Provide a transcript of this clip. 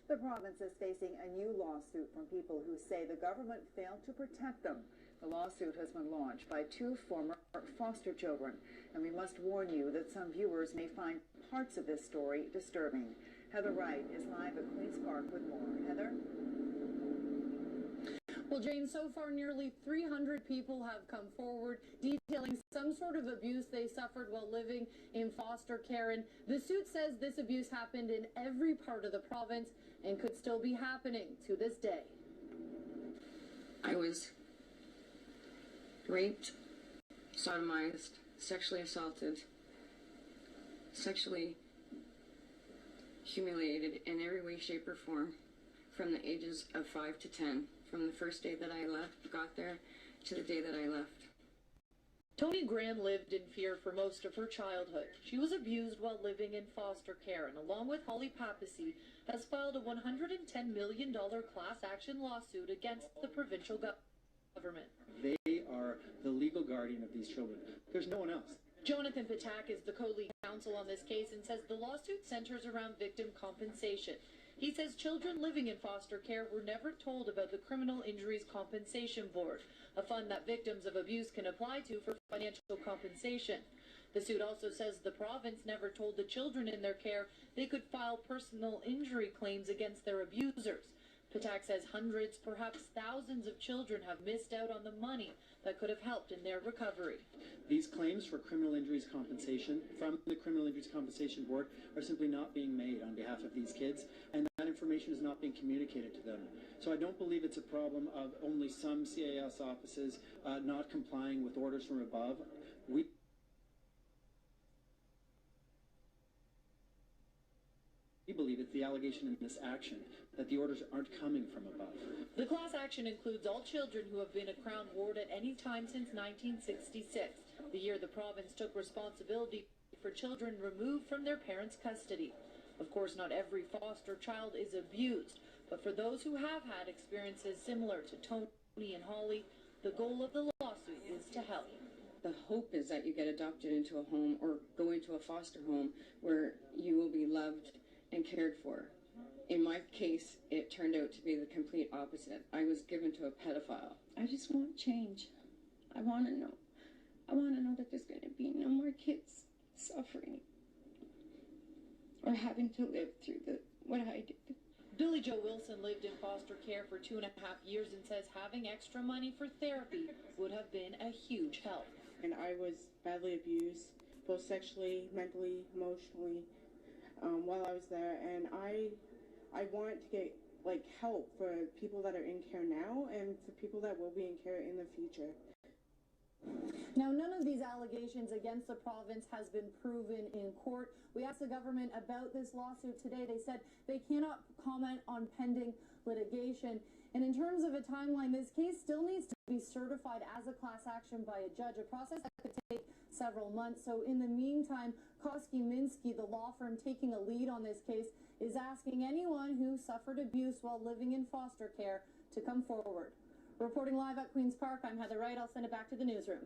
The province is facing a new lawsuit from people who say the government failed to protect them. The lawsuit has been launched by two former foster children, and we must warn you that some viewers may find parts of this story disturbing. Heather Wright is live at Queen's Park with more. Heather? Well, Jane, so far nearly 300 people have come forward detailing some sort of abuse they suffered while living in foster care. And the suit says this abuse happened in every part of the province and could still be happening to this day. I was raped, sodomized, sexually assaulted, sexually humiliated in every way, shape, or form from the ages of 5 to 10. From the first day that I got there to the day that I left. Toni Grann lived in fear for most of her childhood. She was abused while living in foster care, and along with Holly Papassay, has filed a $110 million class action lawsuit against the provincial government. They are the legal guardian of these children. There's no one else. Jonathan Patak is the co-lead counsel on this case and says the lawsuit centers around victim compensation. He says children living in foster care were never told about the Criminal Injuries Compensation Board, a fund that victims of abuse can apply to for financial compensation. The suit also says the province never told the children in their care they could file personal injury claims against their abusers. Patak says hundreds, perhaps thousands of children have missed out on the money that could have helped in their recovery. These claims for criminal injuries compensation from the Criminal Injuries Compensation Board are simply not being made on behalf of these kids, and that information is not being communicated to them. So I don't believe it's a problem of only some CAS offices not complying with orders from above. We believe it's the allegation in this action that the orders aren't coming from above. The class action includes all children who have been a Crown ward at any time since 1966, the year the province took responsibility for children removed from their parents' custody. Of course, not every foster child is abused, but for those who have had experiences similar to Toni and Holly, the goal of the lawsuit is to help. The hope is that you get adopted into a home or go into a foster home where you will be loved and cared for. In my case, it turned out to be the complete opposite. I was given to a pedophile. I just want change. I want to know. I want to know that there's going to be no more kids suffering or having to live through what I did. Billy Joe Wilson lived in foster care for 2.5 years and says having extra money for therapy would have been a huge help. And I was badly abused, both sexually, mentally, emotionally, while I was there. And I want to get help for people that are in care now and for people that will be in care in the future. Now, none of these allegations against the province has been proven in court. We asked the government about this lawsuit today. They said they cannot comment on pending litigation. And in terms of a timeline, this case still needs to be certified as a class action by a judge, a process that could take several months. So in the meantime, Koski-Minsky, the law firm taking a lead on this case, is asking anyone who suffered abuse while living in foster care to come forward. Reporting live at Queen's Park, I'm Heather Wright. I'll send it back to the newsroom.